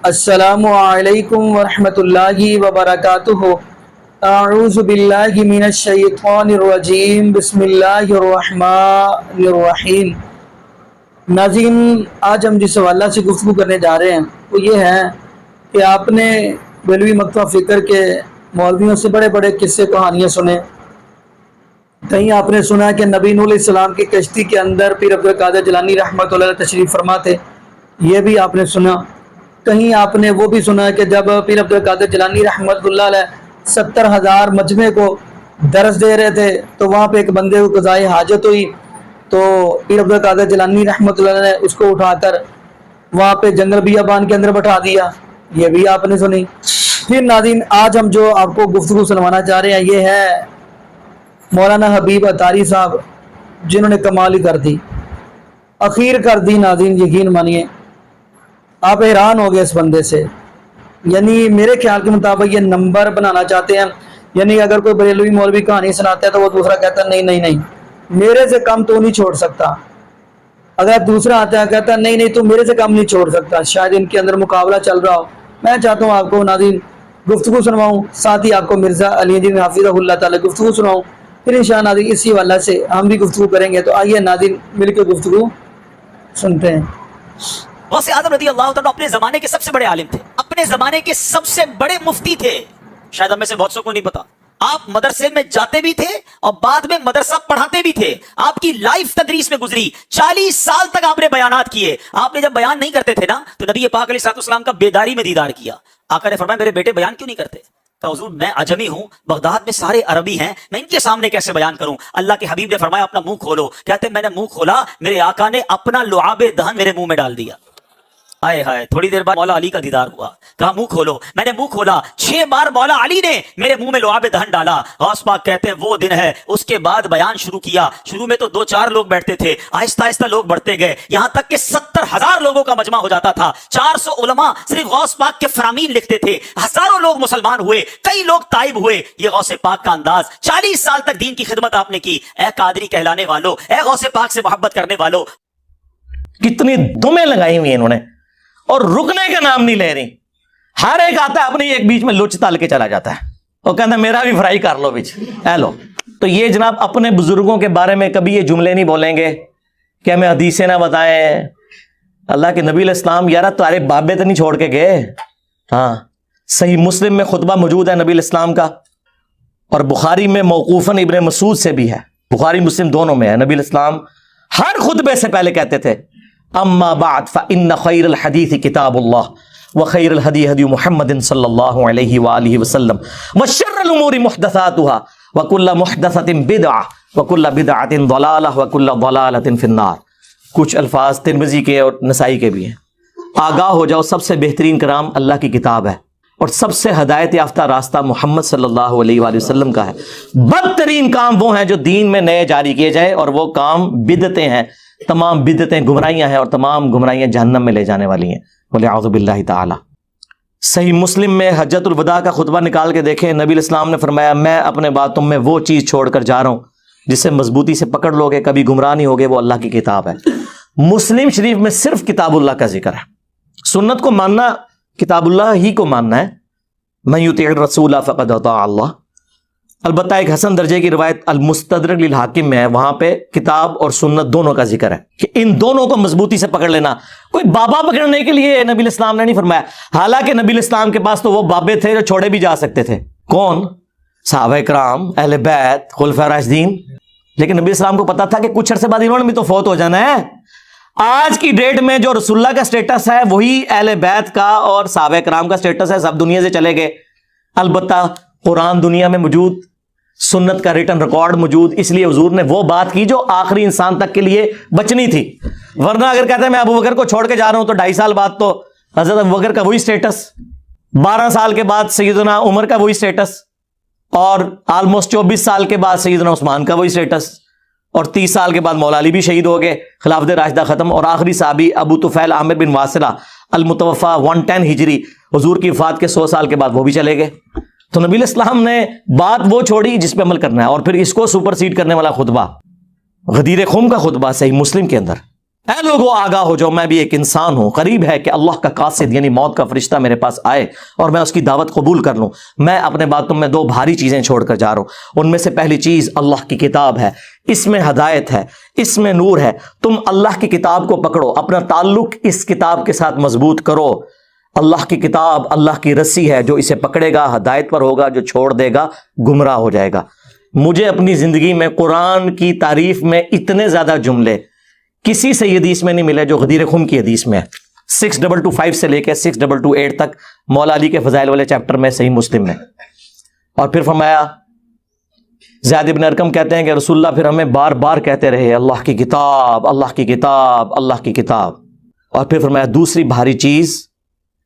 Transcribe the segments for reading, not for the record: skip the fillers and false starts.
السلام علیکم ورحمۃ اللہ وبرکاتہ۔ اعوذ باللہ من الشیطان الرجیم، بسم اللہ الرحمن الرحیم۔ ناظرین، آج ہم جس حوالہ سے گفتگو کرنے جا رہے ہیں وہ یہ ہے کہ آپ نے بریلوی مکتبہ فکر کے مولویوں سے بڑے بڑے قصے کہانیاں سنے۔ کہیں آپ نے سنا کہ نبی نوح علیہ السلام کی کشتی کے اندر پیر عبد القادر جیلانی رحمۃ اللہ علیہ تشریف فرما تھے، یہ بھی آپ نے سنا۔ کہیں آپ نے وہ بھی سنا کہ جب پیر عبد القادر جیلانی رحمۃ اللہ علیہ 70,000 مجمع کو درس دے رہے تھے تو وہاں پہ ایک بندے کو قضائے حاجت ہوئی، تو پیر عبد القادر جیلانی رحمۃ اللہ علیہ نے اس کو اٹھا کر وہاں پہ جنگل بیابان کے اندر بٹھا دیا، یہ بھی آپ نے سنی۔ پھر ناظرین، آج ہم جو آپ کو گفتگو سنوانا چاہ رہے ہیں یہ ہے مولانا حبیب اتاری صاحب، جنہوں نے کمال ہی کر دی، اخیر کر دی۔ ناظرین یقین مانیے، آپ حیران ہو گئے اس بندے سے۔ یعنی میرے خیال کے مطابق یہ نمبر بنانا چاہتے ہیں، یعنی اگر کوئی بریلوی مولوی کہانی سناتا ہے تو وہ دوسرا کہتا ہے نہیں میرے سے کم تو نہیں چھوڑ سکتا۔ اگر دوسرا آتا ہے کہتا ہے نہیں تو میرے سے کم نہیں چھوڑ سکتا۔ شاید ان کے اندر مقابلہ چل رہا ہو۔ میں چاہتا ہوں آپ کو ناظرین گفتگو سنواؤں، ساتھ ہی آپ کو مرزا علی الدین حافظہ اللہ تعالی گفتگو سناؤں، پھر انشاءاللہ ناظرین اسی حوالے سے ہم بھی گفتگو کریں گے۔ تو آئیے ناظرین مل کے گفتگو سنتے ہیں۔ غوث اعظم رضی اللہ تعالیٰ اپنے زمانے کے سب سے بڑے عالم تھے، اپنے زمانے کے سب سے بڑے مفتی تھے۔ شاید ہمیں سے بہت سو کو نہیں پتا، آپ مدرسے میں جاتے بھی تھے اور بعد میں مدرسہ پڑھاتے بھی تھے۔ آپ کی لائف تدریس میں گزری، 40 سال تک آپ نے بیانات کیے۔ آپ نے جب بیان نہیں کرتے تھے نا تو نبی پاک علیہ السلام کا بیداری میں دیدار کیا۔ آقا نے فرمایا میرے بیٹے بیان کیوں نہیں کرتے؟ تو حضور میں عجمی ہوں، بغداد میں سارے عربی ہیں، میں ان کے سامنے کیسے بیان کروں؟ اللہ کے حبیب نے فرمایا اپنا منہ کھولو۔ کہتے میں نے منہ کھولا، میرے آقا نے اپنا لعاب دہن میرے منہ میں ڈال دیا۔ آئے ہائے، تھوڑی دیر بعد مولا علی کا دیدار ہوا، کہا منہ کھولو۔ میں نے منہ کھولا، 6 بار مولا علی نے میرے منہ میں لعاب دہن ڈالا۔ غوث پاک کہتے ہیں وہ دن ہے، اس کے بعد بیان شروع کیا۔ شروع میں تو 2-4 لوگ بیٹھتے تھے، آہستہ آہستہ لوگ بڑھتے گئے، یہاں تک کہ 70,000 لوگوں کا مجمع ہو جاتا تھا۔ 400 علماء صرف غوث پاک کے فرامین لکھتے تھے، ہزاروں لوگ مسلمان ہوئے، کئی لوگ تائب ہوئے۔ یہ غوث پاک کا انداز، 40 سال تک دین کی خدمت آپ نے کی۔ اے قادری کہلانے والو، اے غوث پاک سے محبت کرنے والو، کتنی دمیں لگائی ہوئی انہوں نے، اور رکنے کا نام نہیں لے رہی۔ ہر ایک آتا ہے اپنی ایک بیچ میں لچ تل کے چلا جاتا ہے، وہ کہتا ہے میرا بھی فرائی کر لو بیچ اے لو۔ تو یہ جناب اپنے بزرگوں کے بارے میں کبھی یہ جملے نہیں بولیں گے کہ ہمیں حدیثیں نہ بتائیں۔ اللہ کے نبی علیہ السلام یارہ تمہارے بابے تو نہیں چھوڑ کے گئے۔ ہاں، صحیح مسلم میں خطبہ موجود ہے نبی علیہ السلام کا، اور بخاری میں موقوفاً ابن مسعود سے بھی ہے، بخاری مسلم دونوں میں ہے۔ نبی علیہ السلام ہر خطبے سے پہلے کہتے تھے اما بعد فإن خیر الحدیث کتاب اللہ وخیر الہدی ہدی محمد صلی اللہ علیہ وآلہ وسلم وشر الامور محدثاتها وکل محدثۃ بدعہ وکل بدعۃ ضلالہ وکل ضلالۃ فی النار۔ کچھ الفاظ ترمذی کے اور نسائی کے بھی ہیں۔ آگاہ ہو جاؤ، سب سے بہترین کلام اللہ کی کتاب ہے، اور سب سے ہدایت یافتہ راستہ محمد صلی اللہ علیہ وآلہ وسلم کا ہے۔ بدترین کام وہ ہیں جو دین میں نئے جاری کیے جائے، اور وہ کام بدعتیں ہیں۔ تمام بدعتیں گمراہیاں ہیں، اور تمام گمراہیاں جہنم میں لے جانے والی ہیں، والعیاذ باللہ تعالی۔ صحیح مسلم میں حجۃ الوداع کا خطبہ نکال کے دیکھیں، نبی علیہ السلام نے فرمایا میں اپنے بعد تم میں وہ چیز چھوڑ کر جا رہا ہوں جسے مضبوطی سے پکڑ لو گے کبھی گمراہ نہیں ہوگے، وہ اللہ کی کتاب ہے۔ مسلم شریف میں صرف کتاب اللہ کا ذکر ہے۔ سنت کو ماننا کتاب اللہ ہی کو ماننا ہے، من یطیع الرسول فقد اطاع اللہ۔ البتہ ایک حسن درجے کی روایت المستدرک للحاکم میں ہے، وہاں پہ کتاب اور سنت دونوں کا ذکر ہے کہ ان دونوں کو مضبوطی سے پکڑ لینا۔ کوئی بابا پکڑنے کے لیے نبی علیہ السلام نے نہیں فرمایا، حالانکہ نبی علیہ السلام کے پاس تو وہ بابے تھے جو چھوڑے بھی جا سکتے تھے۔ کون؟ صحابہ کرام، اہل بیت، خلفائے راشدین۔ لیکن نبی علیہ السلام کو پتا تھا کہ کچھ عرصے بعد انہوں نے بھی تو فوت ہو جانا ہے۔ آج کی ڈیٹ میں جو رسول اللہ کا سٹیٹس ہے وہی اہل بیت کا اور صحابہ کرام کا سٹیٹس ہے، سب دنیا سے چلے گئے۔ البتہ قرآن دنیا میں موجود، سنت کا ریٹن ریکارڈ موجود، اس لیے حضور نے وہ بات کی جو آخری انسان تک کے لیے بچنی تھی۔ ورنہ اگر کہتے ہیں میں ابو بکر کو چھوڑ کے جا رہا ہوں تو 2.5 سال بعد تو حضرت ابو بکر کا وہی سٹیٹس، 12 سال کے بعد سیدنا عمر کا وہی سٹیٹس، اور آلموسٹ 24 سال کے بعد سیدنا عثمان کا وہی سٹیٹس، اور 30 سال کے بعد مولا علی بھی شہید ہو گئے، خلافت راشدہ ختم، اور آخری صحابی ابو طفیل عامر بن واصلہ المتوفا 110 ہجری، حضور کی وفات کے 100 سال کے بعد وہ بھی چلے گئے۔ تو نبی علیہ السلام نے بات وہ چھوڑی جس پہ عمل کرنا ہے، اور پھر اس کو سپر سیڈ کرنے والا خطبہ غدیر خم کا خطبہ صحیح مسلم کے اندر اے لوگوں آگاہ ہو جاؤ، میں بھی ایک انسان ہوں، قریب ہے کہ اللہ کا قاصد یعنی موت کا فرشتہ میرے پاس آئے اور میں اس کی دعوت قبول کر لوں۔ میں اپنے بعد تم میں 2 بھاری چیزیں چھوڑ کر جا رہا ہوں، ان میں سے پہلی چیز اللہ کی کتاب ہے، اس میں ہدایت ہے، اس میں نور ہے۔ تم اللہ کی کتاب کو پکڑو، اپنا تعلق اس کتاب کے ساتھ مضبوط کرو۔ اللہ کی کتاب اللہ کی رسی ہے، جو اسے پکڑے گا ہدایت پر ہوگا، جو چھوڑ دے گا گمراہ ہو جائے گا۔ مجھے اپنی زندگی میں قرآن کی تعریف میں اتنے زیادہ جملے کسی سے یہ حدیث میں نہیں ملے جو غدیر خم کی حدیث میں ہے۔ 6225 سے لے کے 6228 تک مولا علی کے فضائل والے چیپٹر میں صحیح مسلم میں۔ اور پھر فرمایا، زید بن ارقم کہتے ہیں کہ رسول اللہ پھر ہمیں بار بار کہتے رہے اللہ کی کتاب، اللہ کی کتاب، اللہ کی کتاب۔ اور پھر فرمایا دوسری بھاری چیز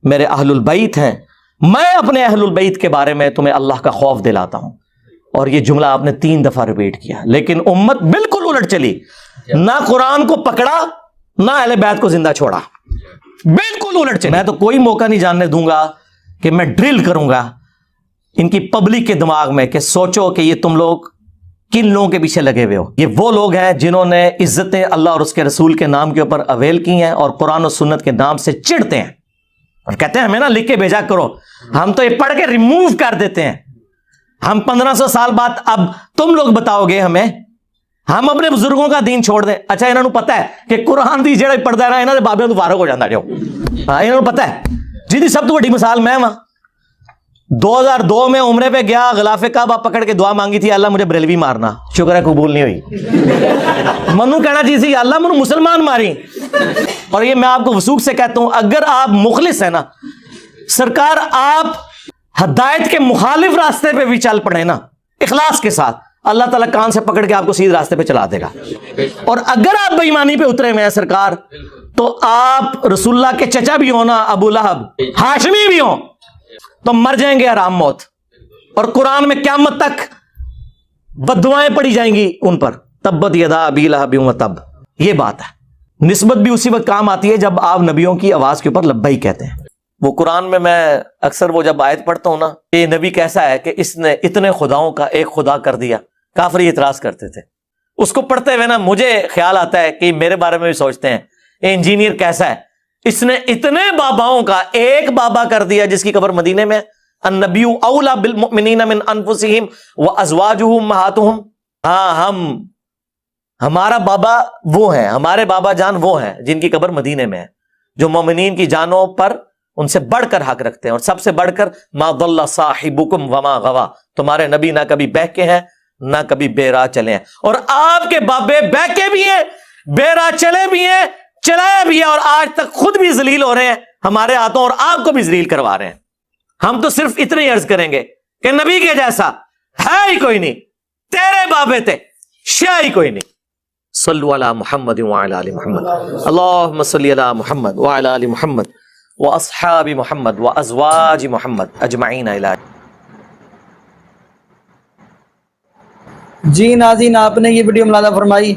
میرے اہل البیت ہیں، میں اپنے اہل البیت کے بارے میں تمہیں اللہ کا خوف دلاتا ہوں۔ اور یہ جملہ آپ نے 3 دفعہ ریپیٹ کیا، لیکن امت بالکل الٹ چلی، نہ قرآن کو پکڑا نہ اہل بیت کو زندہ چھوڑا، بالکل الٹ چلی۔ میں تو کوئی موقع نہیں جاننے دوں گا کہ میں ڈرل کروں گا ان کی پبلک کے دماغ میں کہ سوچو کہ یہ تم لوگ کن لوگوں کے پیچھے لگے ہوئے ہو۔ یہ وہ لوگ ہیں جنہوں نے عزتیں اللہ اور اس کے رسول کے نام کے اوپر اویل کی ہیں اور قرآن و سنت کے نام سے چڑھتے ہیں اور کہتے ہیں ہمیں نا لکھ کے بھیجا کرو، ہم تو یہ پڑھ کے ریموو کر دیتے ہیں، ہم 1500 سال بعد اب تم لوگ بتاؤ گے ہمیں، ہم اپنے بزرگوں کا دین چھوڑ دیں۔ اچھا انہوں نے پتا ہے کہ قرآن دی جڑا پڑھتا ہے نا انہوں نے بابے تو فارغ ہو جاتا جو، ہاں انہوں نے پتا ہے۔ جی سب تو بڑی مثال میں وہاں 2002 میں عمرے پہ گیا، غلاف کعبہ پکڑ کے دعا مانگی تھی اللہ مجھے بریلوی مارنا، شکر ہے قبول نہیں ہوئی۔ منو کہنا چاہیے تھی اللہ منو مسلمان ماری۔ اور یہ میں آپ کو وثوق سے کہتا ہوں، اگر آپ مخلص ہیں نا سرکار، آپ ہدایت کے مخالف راستے پہ بھی چل پڑے نا اخلاص کے ساتھ، اللہ تعالیٰ کان سے پکڑ کے آپ کو سیدھے راستے پہ چلا دے گا۔ اور اگر آپ بے ایمانی پہ اترے ہوئے ہیں سرکار، تو آپ رسول اللہ کے چچا بھی ہو نا، ابو لہب ہاشمی بھی ہوں، تو مر جائیں گے حرام موت۔ اور قرآن میں قیامت تک بددعائیں پڑی جائیں گی ان پر، تبت یدا ابی لہب وتب۔ یہ بات ہے، نسبت بھی اسی وقت کام آتی ہے جب آپ نبیوں کی آواز کے اوپر لبیک کہتے ہیں۔ وہ قرآن میں اکثر وہ جب آیت پڑھتا ہوں نا، یہ نبی کیسا ہے کہ اس نے اتنے خداؤں کا ایک خدا کر دیا، کافر اعتراض کرتے تھے۔ اس کو پڑھتے ہوئے نا مجھے خیال آتا ہے کہ میرے بارے میں بھی سوچتے ہیں یہ انجینئر کیسا ہے، اس نے اتنے باباؤں کا ایک بابا کر دیا جس کی قبر مدینے میں۔ النبی اولا بالمؤمنین من انفسہم وازواجہ امہاتہم۔ ہاں ہمارا بابا وہ ہیں، ہمارے بابا جان وہ ہیں جن کی قبر مدینے میں ہے، جو مومنین کی جانوں پر ان سے بڑھ کر حق رکھتے ہیں، اور سب سے بڑھ کر ما ضل صاحبکم وما غوا، تمہارے نبی نہ کبھی بہکے ہیں نہ کبھی بے راہ چلے ہیں، اور آپ کے بابے بہکے بھی ہیں، بے راہ چلے بھی ہیں، چلائے بھی ہیں، اور آج تک خود بھی ذلیل ہو رہے ہیں ہمارے ہاتھوں، اور آپ کو بھی ذلیل کروا رہے ہیں۔ ہم تو صرف اتنے ہی عرض کریں گے کہ نبی کے جیسا ہے ہی کوئی نہیں، تیرے بابے تھے شیا ہی کوئی نہیں۔ صلو علی محمد وعلی آل محمد، اللہم صلی علی محمد وعلی آل محمد واصحاب محمد وازواج محمد اجمعین الی۔ جی ناظرین، آپ نے یہ ویڈیو ملاحظہ فرمائی،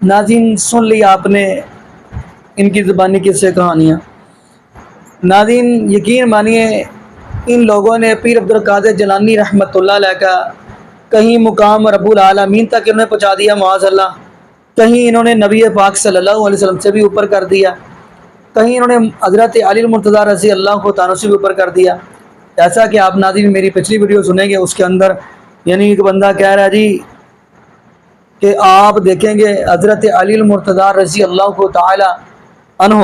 ناظرین سن لی آپ نے ان کی زبانی قصے کہانیاں۔ ناظرین یقین مانیے ان لوگوں نے پیر عبد القادر جیلانی رحمۃ اللہ علیہ کا کہیں مقام رب العالمین تک انہوں نے پہنچا دیا معاذ اللہ، کہیں انہوں نے نبی پاک صلی اللہ علیہ وسلم سے بھی اوپر کر دیا، کہیں انہوں نے حضرت علی المرتضیٰ رضی اللہ تعالیٰ سے بھی اوپر کر دیا۔ ایسا کہ آپ ناظرین میری پچھلی ویڈیو سنیں گے، اس کے اندر یعنی ایک بندہ کہہ رہا ہے جی کہ آپ دیکھیں گے حضرت علی المرتضیٰ رضی اللہ تعالیٰ عنہ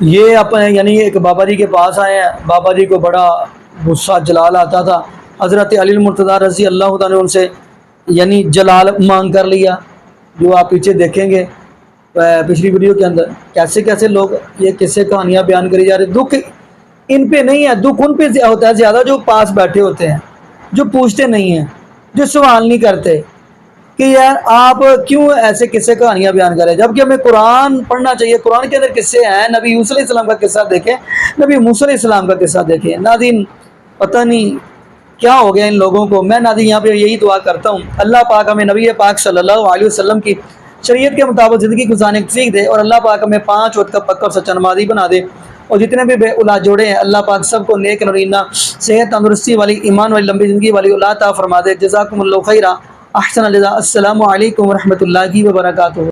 یہ اپنے یعنی ایک بابا جی کے پاس آئے ہیں، بابا جی کو بڑا غصہ جلال آتا تھا، حضرت علی المرتضیٰ رضی اللہ تعالیٰ نے ان سے یعنی جلال مانگ کر لیا، جو آپ پیچھے دیکھیں گے پچھلی ویڈیو کے اندر کیسے کیسے لوگ یہ قصے کہانیاں بیان کری جا رہے۔ دکھ ان پہ نہیں ہے، دکھ ان پہ ہوتا ہے زیادہ جو پاس بیٹھے ہوتے ہیں، جو پوچھتے نہیں ہیں، جو سوال نہیں کرتے کہ یار آپ کیوں ایسے قصے کہانیاں بیان کریں، جبکہ ہمیں قرآن پڑھنا چاہیے۔ قرآن کے اندر قصے ہیں، نبی یوسف علیہ السلام کا قصہ دیکھیں، نبی موسیٰ علیہ السلام کا قصہ دیکھیں۔ ناظرین پتہ نہیں کیا ہو گیا ان لوگوں کو۔ میں ناظرین یہاں پہ یہی دعا کرتا ہوں اللہ پاک ہمیں نبی پاک صلی اللہ علیہ وسلم کی شریعت کے مطابق زندگی گزارنے کی سیکھ دے، اور اللہ پاک ہمیں 5 وقت کا پکا اور سچا نمازی بنا دے، اور جتنے بھی بے اولاد جوڑے ہیں اللہ پاک سب کو نیک نورینہ صحت تندرستی والی ایمان والی لمبی زندگی والی اولاد عطا فرما دے۔ جزاکم اللہ خیرہ، احسن الجزاء۔ السلام علیکم ورحمۃ اللہ وبرکاتہ۔